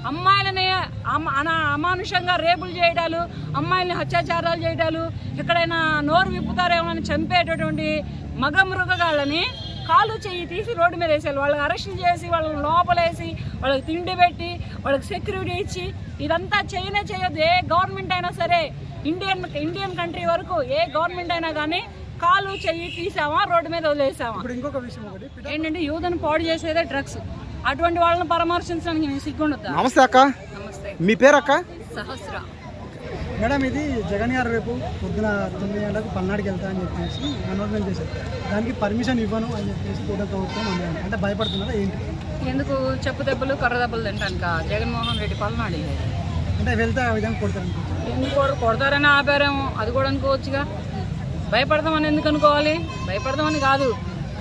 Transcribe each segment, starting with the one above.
అమ్మాయిలని అమానుషంగా రేపులు చేయడాలు, అమ్మాయిలని అత్యాచారాలు చేయడాలు, ఎక్కడైనా నోరు విప్పుతారేమో అని చంపేటటువంటి మగ మృగాళ్ళని కాలు చెయ్యి తీసి రోడ్డు మీద వేసేయాలి. వాళ్ళకి అరెస్ట్ చేసి వాళ్ళని లోపలేసి వాళ్ళకి తిండి పెట్టి వాళ్ళకి సెక్యూరిటీ ఇచ్చి ఇదంతా చేయొద్దు. ఏ గవర్నమెంట్ అయినా సరే, ఇండియన్ కంట్రీ వరకు ఏ గవర్నమెంట్ అయినా కానీ కాలు చెయ్యి తీసామా రోడ్డు మీద వదిలేసామా. ఇంకొక విషయం ఏంటంటే యూత్ని పాడు చేసేదే డ్రగ్స్. అటువంటి వాళ్ళని పరామర్శించడానికి నేను సిగ్గుండొద్దా? నమస్తే అక్క. నమస్తే. మీ పేరు అక్క? సహస్ర. మేడం, ఇది జగన్ గారు రేపు పొద్దున 9 గంటలకు పల్నాడుకి వెళ్తా అని చెప్పేసి అనౌన్స్మెంట్ చేశారు. దానికి పర్మిషన్ ఇవ్వను అని చెప్పేసి కూడా ప్రభుత్వం అన్నారు. అంటే భయపడుతున్నారా ఏంటి? ఎందుకు చెప్పు దెబ్బలు కర్ర దెబ్బలు తింటానుక జగన్మోహన్ రెడ్డి పల్నాడు అంటే వెళ్తే ఆ విధంగా కొడతారు. ఎందుకు కొడతారని ఆపారేమో, అది కూడా అనుకోవచ్చుగా. భయపడదామని ఎందుకు అనుకోవాలి? భయపడదామని కాదు,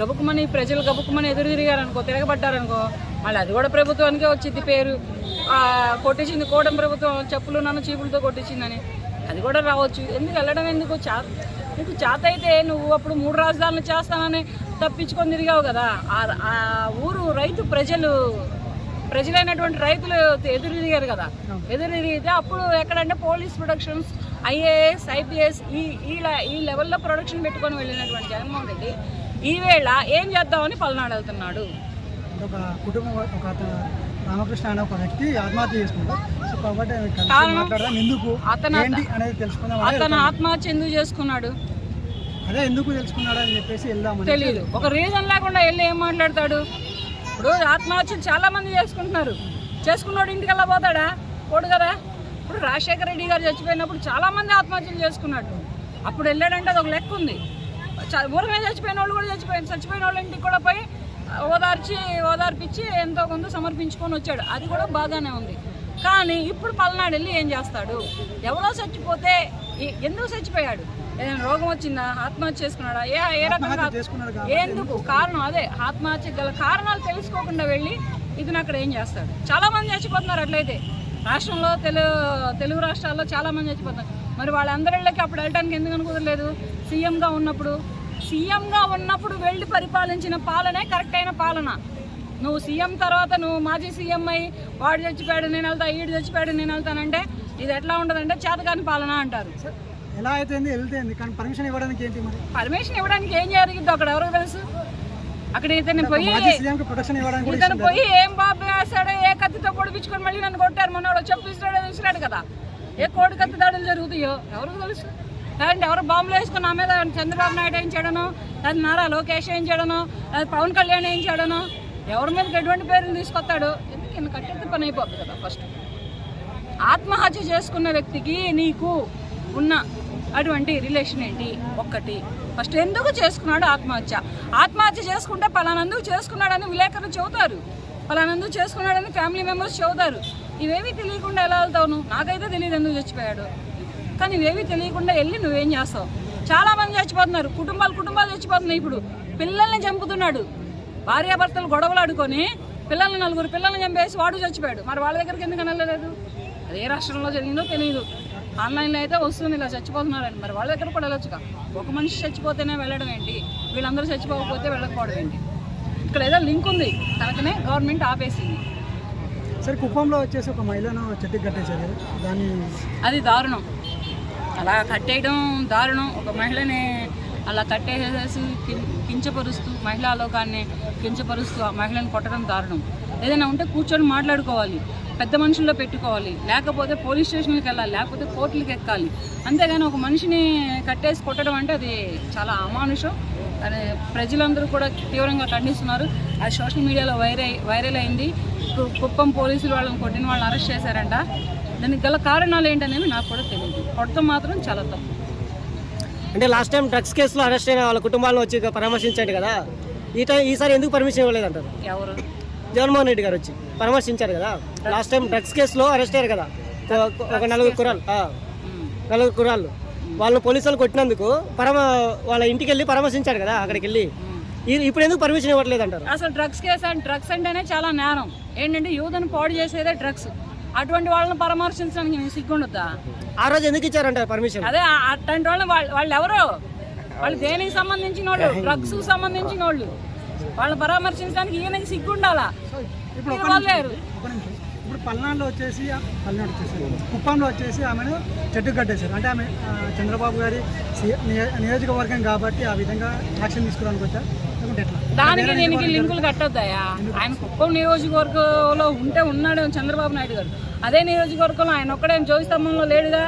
గబుక్కుమని ప్రజలు గబుక్కుమని ఎదురు తిరిగారనుకో, తిరగబడ్డారనుకో, మళ్ళీ అది కూడా ప్రభుత్వానికే వచ్చింది పేరు. కొట్టించింది కూటమి ప్రభుత్వం, చెప్పులు నన్ను చీపులతో కొట్టించిందని, అది కూడా రావచ్చు. ఎందుకు వెళ్ళడం? ఎందుకు నీకు చేత అయితే నువ్వు అప్పుడు 3 రాజధానులు చేస్తానని తప్పించుకొని తిరిగావు కదా. ఆ ఊరు ప్రజలైనటువంటి రైతులు ఎదురు తిరిగారు కదా. ఎదురు తిరిగితే అప్పుడు ఎక్కడంటే పోలీస్ ప్రొడక్షన్స్, IAS, IPS ఈ లెవెల్లో ప్రొడక్షన్ పెట్టుకొని వెళ్ళినటువంటి జగన్మోహన్ రెడ్డి ఈవేళ ఏం చేద్దామని పల్నాడు వెళ్తున్నాడు. ఒక కుటుంబం, ఒక రామకృష్ణ అనే ఒక వ్యక్తి ఆత్మహత్య చేసుకుంటాడు. అతను ఆత్మహత్య ఎందుకు చేసుకున్నాడు? అదే ఎందుకు తెలుసుకున్నాడు అని చెప్పేసి వెళ్దామని తెలియదు. ఒక రీజన్ లేకుండా వెళ్ళి ఏం మాట్లాడతాడు? ఇప్పుడు ఆత్మహత్యలు చాలా మంది చేసుకున్నాడు ఇంటికల్లా పోతాడా? పోడు కదా. ఇప్పుడు రాజశేఖర రెడ్డి గారు చచ్చిపోయినప్పుడు చాలా మంది ఆత్మహత్యలు చేసుకున్నాడు. అప్పుడు వెళ్ళాడంటే అది ఒక లెక్క ఉంది. ఊరమే చచ్చిపోయిన వాళ్ళు కూడా చచ్చిపోయిన వాళ్ళ ఇంటికి కూడా పోయి ఓదార్పించి ఎంతో కొంత సమర్పించుకొని వచ్చాడు. అది కూడా బాగానే ఉంది. కానీ ఇప్పుడు పల్నాడు వెళ్ళి ఏం చేస్తాడు? ఎవరో చచ్చిపోతే ఎందుకు చచ్చిపోయాడు? ఏదైనా రోగం వచ్చిందా? ఆత్మహత్య చేసుకున్నాడా? ఏ రకంగా? ఎందుకు? కారణం అదే. ఆత్మహత్య గల కారణాలు తెలుసుకోకుండా వెళ్ళి ఇతను అక్కడ ఏం చేస్తాడు? చాలా మంది చచ్చిపోతున్నారు. అట్లయితే రాష్ట్రంలో తెలుగు రాష్ట్రాల్లో చాలా మంది చచ్చిపోతున్నారు. మరి వాళ్ళందరిళ్ళకి అప్పుడు వెళ్ళడానికి ఎందుకు అనుకోలేదు? సీఎంగా ఉన్నప్పుడు వెళ్ళి పరిపాలించిన పాలనే కరెక్ట్ అయిన పాలన. నువ్వు సీఎం తర్వాత నువ్వు మాజీ సీఎం అయ్యి వాడు చచ్చిపోయాడు నేను వెళ్తా, ఈడు చచ్చిపోయాడు నేను వెళ్తానంటే ఇది ఎట్లా ఉంటుందంటే చేతకాని పాలన అంటారు. ఎలా అయితే వెళ్తే కానీ పర్మిషన్ ఇవ్వడానికి ఏంటి? మరి పర్మిషన్ ఇవ్వడానికి ఏం జరిగిందో అక్కడ ఎవరికి తెలుసు? అక్కడ ఇతను పోయి ఏం బాబు వేస్తాడో, ఏ కత్తితో పొడిపించుకొని మళ్ళీ నన్ను కొట్టారు, మొన్న చెప్పిస్తాడు కదా. ఏ కోడి కత్తి దాడులు జరుగుతాయో ఎవరికి తెలుసు? లేదంటే ఎవరు బాంబులు వేసుకుని నా మీద చంద్రబాబు నాయుడు ఏం చేయడనో, లేదా నారా లోకేష్ ఏం చేయడనో, లేదా పవన్ కళ్యాణ్ ఏం చేయడనో, ఎవరి మీదకి ఎటువంటి పేరుని తీసుకొస్తాడు? ఎందుకు ఇన్ని కట్టెత్తి పని అయిపోతుంది కదా. ఫస్ట్ ఆత్మహత్య చేసుకున్న వ్యక్తికి నీకు ఉన్న అటువంటి రిలేషన్ ఏంటి? ఒక్కటి ఫస్ట్ ఎందుకు చేసుకున్నాడు ఆత్మహత్య చేసుకుంటే పలానందుకు చేసుకున్నాడని విలేకరులు చెబుతారు, పలానందుకు చేసుకున్నాడని ఫ్యామిలీ మెంబర్స్ చెబుతారు. ఇవేవి తెలియకుండా ఎలా వెళ్తావు నువ్వు? నాకైతే తెలియదు ఎందుకు చచ్చిపోయాడు. కానీ ఇవేవి తెలియకుండా వెళ్ళి నువ్వేం చేస్తావు? చాలా మంది చచ్చిపోతున్నారు, కుటుంబాలు చచ్చిపోతున్నాయి. ఇప్పుడు పిల్లల్ని చంపుతున్నాడు. భార్యాభర్తలు గొడవలు ఆడుకొని నలుగురు పిల్లల్ని చంపేసి వాడు చచ్చిపోయాడు. మరి వాళ్ళ దగ్గరికి ఎందుకు వెళ్ళలేదు? అది ఏ రాష్ట్రంలో జరిగిందో తెలియదు. ఆన్లైన్లో అయితే వస్తుంది ఇలా చచ్చిపోతున్నారని. మరి వాళ్ళ దగ్గర కూడా వెళ్ళొచ్చుగా. ఒక మనిషి చచ్చిపోతేనే వెళ్ళడం ఏంటి? వీళ్ళందరూ చచ్చిపోకపోతే వెళ్ళకపోవడం ఏంటి? ఇక్కడ ఏదో లింక్ ఉంది కనుకనే గవర్నమెంట్ ఆపేసింది. సరే, కుప్పంలో వచ్చేసి ఒక మహిళను చెట్టుకి కట్టేశారు. అది దారుణం. అలా కట్టేయడం దారుణం. ఒక మహిళని అలా కట్టేసేసి కించపరుస్తూ, మహిళా లోకాన్ని కించపరుస్తూ ఆ మహిళను కొట్టడం దారుణం. ఏదైనా ఉంటే కూర్చొని మాట్లాడుకోవాలి, పెద్ద మనుషుల్లో పెట్టుకోవాలి, లేకపోతే పోలీస్ స్టేషన్కి వెళ్ళాలి, లేకపోతే కోర్టులకు ఎక్కాలి. అంతేగాని ఒక మనిషిని కట్టేసి కొట్టడం అంటే అది చాలా అమానుషం. అని ప్రజలందరూ కూడా తీవ్రంగా ఖండిస్తున్నారు. అది సోషల్ మీడియాలో వైరల్ అయింది. కుప్పం పోలీసులు వాళ్ళని కొట్టిన వాళ్ళని అరెస్ట్ చేశారంట. దానికి గల కారణాలు ఏంటనేవి నాకు కూడా తెలియదు. కొట్టడం మాత్రం చాలా తప్పు. అంటే లాస్ట్ టైం డ్రగ్స్ కేసులో అరెస్ట్ అయిన వాళ్ళ కుటుంబాలను వచ్చి పరామర్శించాడు కదా, ఈసారి ఎందుకు పర్మిషన్ ఇవ్వలేదంటారు? ఎవరు? జగన్మోహన్ రెడ్డి గారు వచ్చి పరామర్శించారు కదా. లాస్ట్ టైం డ్రగ్స్ కేసులో అరెస్ట్ అయ్యారు కదా ఒక నలుగురు కుర్రాళ్ళు. వాళ్ళని పోలీసులు కొట్టినందుకు వాళ్ళ ఇంటికి వెళ్ళి పరామర్శించారు కదా. అక్కడికి వెళ్ళి ఇప్పుడు ఎందుకు పర్మిషన్ ఇవ్వట్లేదు అంటారు? అసలు డ్రగ్స్ అంటేనే చాలా నేరం. ఏంటంటే యూత్ని పాడు చేసేదే డ్రగ్స్. అటువంటి వాళ్ళని పరామర్శించడానికి నేను సిగ్గుండొద్దా? ఆ రోజు ఎందుకు ఇచ్చారంటారు పర్మిషన్? అదే అటువంటి వాళ్ళు ఎవరు? వాళ్ళు దేనికి సంబంధించిన వాళ్ళు? డ్రగ్స్ సంబంధించిన వాళ్ళు. వాళ్ళని పరామర్శించడానికి ఈయనకి సిగ్గుండాలా? ఇప్పుడు పల్నాడులో వచ్చేసి కుప్పంలో వచ్చేసి ఆమెను చెట్టుకు కట్టేశారు. అంటే ఆమె చంద్రబాబు గారి నియోజకవర్గం కాబట్టి ఆ విధంగా యాక్షన్ తీసుకోవడానికి వచ్చారు. ఎట్లా దానికి దీనికి లింకులు కట్టొద్దాయా? ఆయన కుప్పం నియోజకవర్గంలో ఉన్నాడు చంద్రబాబు నాయుడు గారు. అదే నియోజకవర్గంలో ఆయన ఒక్కడే జ్యోతి స్తంభంలో లేడుగా,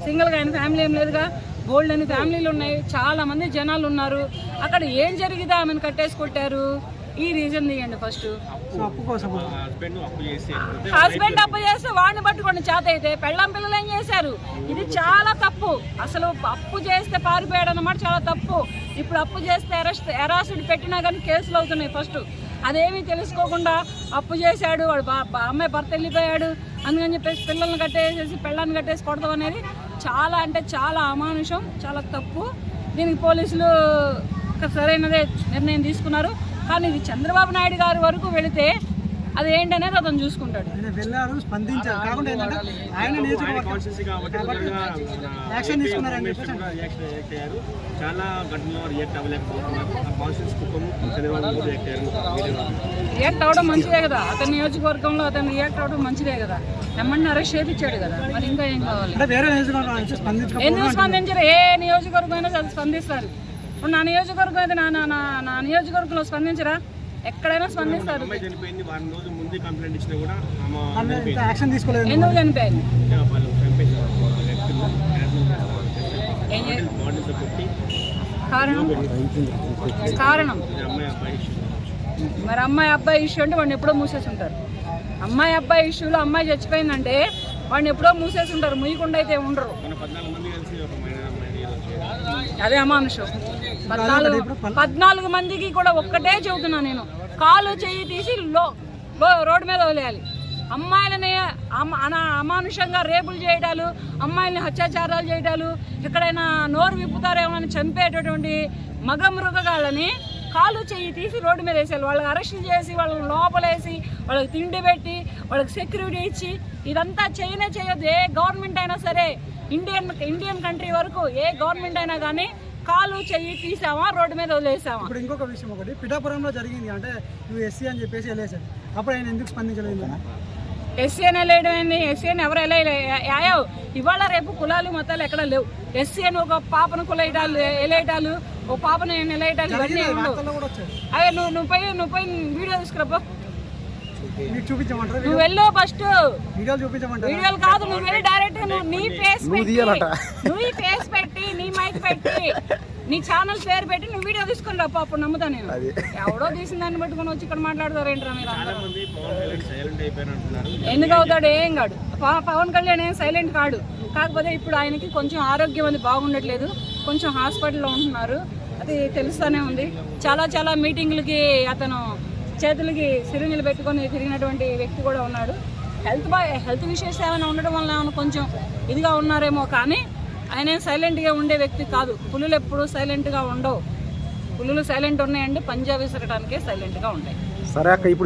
సింగిల్గా ఆయన ఫ్యామిలీ ఏం లేదుగా, బోల్డ్ అని ఫ్యామిలీలు ఉన్నాయి, చాలా మంది జనాలు ఉన్నారు. అక్కడ ఏం జరిగితే ఆమెను కట్టేసి కొట్టారు? ఈ రీజన్ తీయండి ఫస్ట్. హస్బెండ్ అప్పు చేస్తే వాడిని పట్టుకోండి చేత అయితే. పెళ్ళాం పిల్లలు ఏం చేశారు? ఇది చాలా తప్పు. అసలు అప్పు చేస్తే పారిపోయాడు అన్నమాట, చాలా తప్పు. ఇప్పుడు అప్పు చేస్తే అరెస్ట్ పెట్టినా కానీ కేసులు అవుతున్నాయి. ఫస్ట్ అదేమీ తెలుసుకోకుండా అప్పు చేశాడు, వాడు అమ్మాయి భర్త వెళ్ళిపోయాడు అందుకని చెప్పేసి పిల్లల్ని కట్టేసేసి పెళ్ళాన్ని కట్టేసి కొడతాం అనేది చాలా అంటే చాలా అమానుషం, చాలా తప్పు. దీనికి పోలీసులు సరైనదే నిర్ణయం తీసుకున్నారు. కానీ ఇది చంద్రబాబు నాయుడు గారి వరకు వెళితే అది ఏంటనేది అతను చూసుకుంటాడు. రియాక్ట్ అవడం మంచిదే కదా, అతని నియోజకవర్గంలో అతను రియాక్ట్ అవడం మంచిదే కదా. ఎమ్మన్నా అరెస్ట్ చేయించాడు కదా, మరి ఇంకా ఏం కావాలి? ఎందుకు స్పందించారు? ఏ నియోజకవర్గం అయినా స్పందిస్తారు. ఇప్పుడు నా నియోజకవర్గం అయితే నా నియోజకవర్గంలో స్పందించరా? ఎక్కడైనా స్పందిస్తారు. ఎందుకు చనిపోయింది? కారణం మరి అమ్మాయి అబ్బాయి ఇష్యూ అంటే వాడిని ఎప్పుడో మూసేసి ఉంటారు. అమ్మాయి అబ్బాయి ఇష్యూలో అమ్మాయి చచ్చిపోయిందంటే వాడిని ఎప్పుడో మూసేసి ఉంటారు, ముయ్యకుండా అయితే ఉండరు. అదే అమానుషం. 14 మందికి కూడా ఒక్కటే చెబుతున్నా నేను, కాలు చెయ్యి తీసి రోడ్డు మీద వదిలేయాలి. అమ్మాయిలని అమానుషంగా రేపులు చేయడాలు, అమ్మాయిల్ని హత్యాచారాలు చేయడాలు, ఎక్కడైనా నోరు విప్పుతారేమో అని చంపేటటువంటి మగ మృగాళ్ళని కాలు చెయ్యి తీసి రోడ్డు మీద వేసేయాలి. వాళ్ళకి అరెస్ట్ చేసి వాళ్ళని లోపలేసి వాళ్ళకి తిండి పెట్టి వాళ్ళకి సెక్యూరిటీ ఇచ్చి ఇదంతా చేయొద్దు. ఏ గవర్నమెంట్ అయినా సరే, ఇండియన్ కంట్రీ వరకు ఏ గవర్నమెంట్ అయినా కానీ కాలు చెయ్యి తీసామా రోడ్డు మీద వదిలేసామా. ఇప్పుడు ఇంకొక విషయం, ఒకటి పిఠాపురంలో జరిగింది, అంటే నువ్వు ఎస్సీ అని చెప్పేసి వెళ్ళేసాడు, అప్పుడు ఆయన ఎందుకు స్పందించలేదు? ఎస్సీ అని వెళ్ళేయడం ఏంది? ఎస్సీ అని ఎవరు వెళ్ళాయో? ఇవాళ రేపు కులాలు మతాలు ఎక్కడ లేవు. ఎస్సీ అని ఒక పాపను వెళ్ళేయటాలు, ఓ పాపను వెళ్ళేయటాలు ఇవన్నీ ఉండవు. అదే నువ్వు పోయి వీడియో తీసుకురాపో. నువ్వు వెళ్ళు ఫస్ట్. వీడియోలు కాదు, నువ్వు వెళ్ళి డైరెక్ట్ నీ ఫేస్ పెట్టి నీ మైక్ పెట్టి నీ ఛానల్ పేరు పెట్టి నువ్వు వీడియో తీసుకుని రా, అప్పుడు నమ్ముతా నేను. ఎవడో తీసిన దాన్ని పెట్టుకుని వచ్చి ఇక్కడ మాట్లాడతారు ఏంట్రా మీరు? ఎందుకు అవుతాడు? ఏం కాడు. పవన్ కళ్యాణ్ ఏం సైలెంట్ కాడు. కాకపోతే ఇప్పుడు ఆయనకి కొంచెం ఆరోగ్యం అది బాగుండట్లేదు, కొంచెం హాస్పిటల్లో ఉంటున్నారు, అది తెలుస్తూనే ఉంది. చాలా మీటింగ్లకి అతను చేతులకి సిరింజలు పెట్టుకొని తిరిగినటువంటి వ్యక్తి కూడా ఉన్నాడు. హెల్త్ విషయస్ ఏమైనా ఉండడం వల్ల ఏమైనా కొంచెం ఇదిగా ఉన్నారేమో, కానీ ఆయన సైలెంట్గా ఉండే వ్యక్తి కాదు. పులులు ఎప్పుడు సైలెంట్గా ఉండవు. పులులు సైలెంట్ ఉన్నాయండి, పంజా విసరడానికే సైలెంట్గా ఉంటాయి. సరే అక్క, ఇప్పుడు